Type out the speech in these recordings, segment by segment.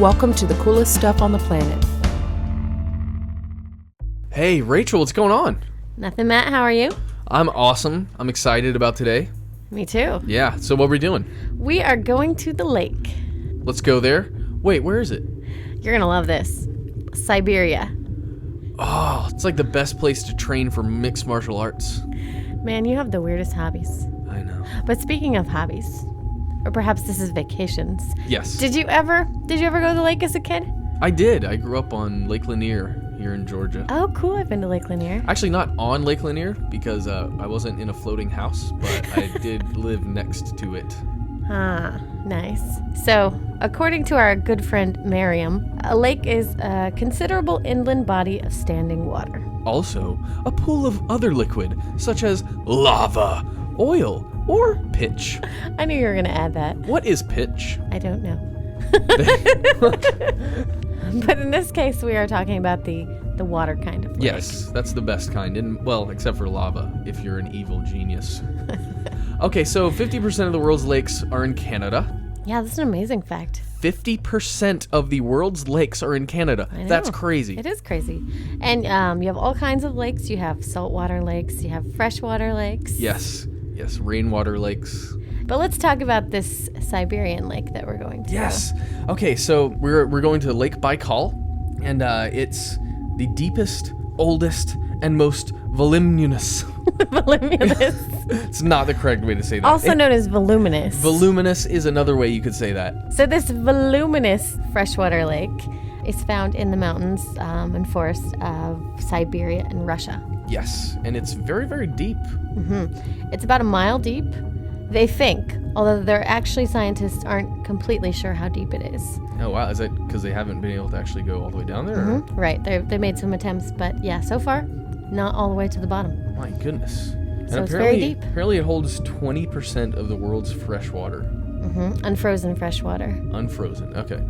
Welcome to the coolest stuff on the planet. Hey, Rachel, what's going on? Nothing, Matt. How are you? I'm awesome. I'm excited about today. Me too. Yeah, so what are we doing? We are going to the lake. Let's go there. Wait, where is it? You're going to love this. Siberia. Oh, it's like the best place to train for mixed martial arts. Man, you have the weirdest hobbies. I know. But speaking of hobbies, or perhaps this is vacations. Yes. Did you ever go to the lake as a kid? I did. I grew up on Lake Lanier here in Georgia. Oh, cool. I've been to Lake Lanier. Actually, not on Lake Lanier because I wasn't in a floating house, but I did live next to it. Ah, nice. So, according to our good friend Miriam, a lake is a considerable inland body of standing water. Also, a pool of other liquid, such as lava, oil, or pitch. I knew you were going to add that. What is pitch? I don't know. But in this case, we are talking about the water kind of lake. Yes, that's the best kind. And, well, except for lava, if you're an evil genius. Okay, so 50% of the world's lakes are in Canada. Yeah, that's an amazing fact. 50% of the world's lakes are in Canada. I know. That's crazy. It is crazy. And you have all kinds of lakes. You have saltwater lakes. You have freshwater lakes. Yes, rainwater lakes. But let's talk about this Siberian lake that we're going to. Yes. Okay, so we're going to Lake Baikal, and it's the deepest, oldest, and most voluminous. Voluminous. It's not the correct way to say that. Also known as voluminous. Voluminous is another way you could say that. So this voluminous freshwater lake is found in the mountains and forests of Siberia and Russia. Yes, and it's very, very deep. Mm-hmm. It's about a mile deep, they think, although scientists aren't completely sure how deep it is. Oh, wow. Is that because they haven't been able to actually go all the way down there? Mm-hmm. Right. They made some attempts, but yeah, so far, not all the way to the bottom. My goodness. So it's very deep. Apparently it holds 20% of the world's fresh water. Mm-hmm. Unfrozen fresh water. Unfrozen, okay.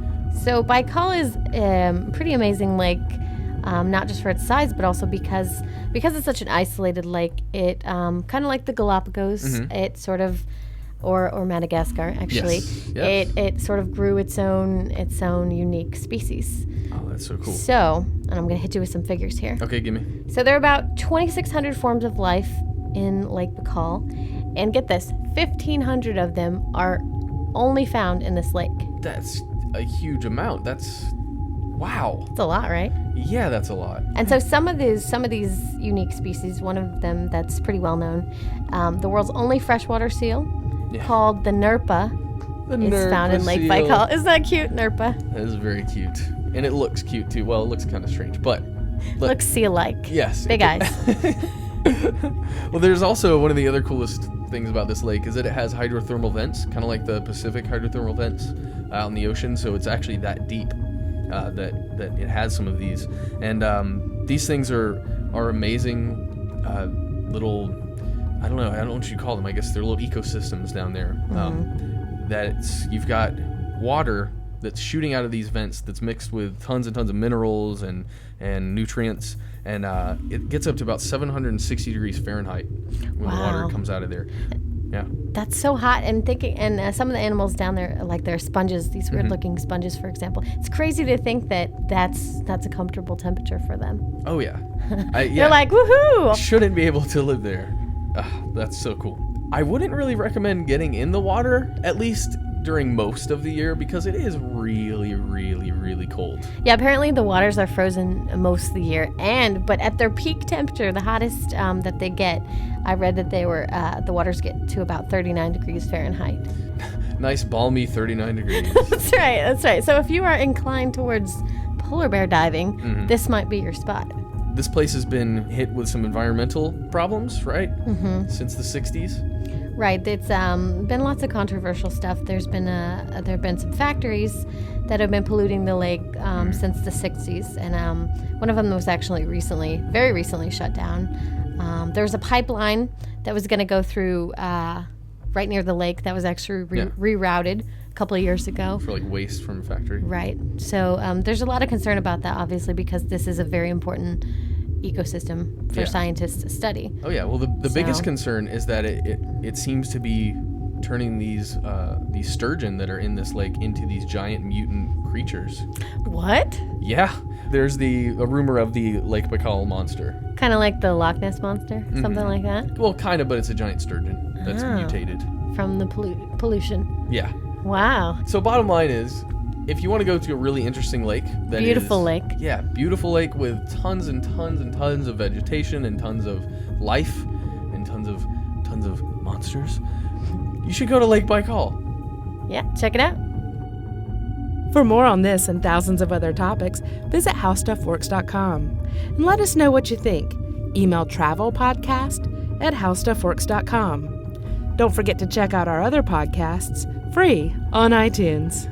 So Baikal is a pretty amazing lake, not just for its size, but also because it's such an isolated lake. It kind of like the Galapagos. Mm-hmm. It sort of, or Madagascar actually. Yes. It sort of grew its own unique species. Oh, that's so cool. So, and I'm gonna hit you with some figures here. Okay, give me. So there are about 2,600 forms of life in Lake Baikal, and get this, 1,500 of them are only found in this lake. That's a huge amount. Wow. It's a lot, right? Yeah, that's a lot. And so some of these unique species, one of them that's pretty well known, the world's only freshwater seal, called the Nerpa, is found in Lake Baikal. Isn't that cute, Nerpa? That is very cute. And it looks cute too. Well, it looks kind of strange, but looks seal-like. Yes. Big eyes. Well, there's also one of the other coolest things about this lake is that it has hydrothermal vents, kind of like the Pacific hydrothermal vents out in the ocean. So it's actually that deep that it has some of these. And these things are amazing little, I don't know what you call them. I guess they're little ecosystems down there. You've got water that's shooting out of these vents that's mixed with tons and tons of minerals and nutrients, and it gets up to about 760 degrees Fahrenheit when the water comes out of there. Yeah. That's so hot. And some of the animals down there, like they're sponges, these weird looking sponges, for example. It's crazy to think that that's a comfortable temperature for them. Oh yeah. They're like, woohoo! Shouldn't be able to live there. That's so cool. I wouldn't really recommend getting in the water, at least during most of the year, because it is really, really, really cold. Yeah, apparently the waters are frozen most of the year, but at their peak temperature, the hottest that they get, I read that the waters get to about 39 degrees Fahrenheit. Nice balmy 39 degrees. That's right. So if you are inclined towards polar bear diving, this might be your spot. This place has been hit with some environmental problems, right? Since the 60s. Right. It's been lots of controversial stuff. There have been some factories that have been polluting the lake since the 60s, and one of them was actually very recently shut down. There was a pipeline that was going to go through right near the lake that was actually rerouted a couple of years ago. For like waste from a factory. Right. So there's a lot of concern about that, obviously, because this is a very important ecosystem for scientists to study. Oh yeah, well the biggest concern is that it seems to be turning these sturgeon that are in this lake into these giant mutant creatures. What? Yeah, there's a rumor of the Lake Baikal monster. Kind of like the Loch Ness Monster, something like that? Well, kind of, but it's a giant sturgeon that's mutated. From the pollution. Yeah. Wow. So bottom line is, if you want to go to a really interesting lake, Beautiful lake. Yeah, beautiful lake with tons and tons and tons of vegetation and tons of life and tons of monsters, you should go to Lake Baikal. Yeah, check it out. For more on this and thousands of other topics, visit howstuffworks.com and let us know what you think. Email travelpodcast@howstuffworks.com. Don't forget to check out our other podcasts, free on iTunes.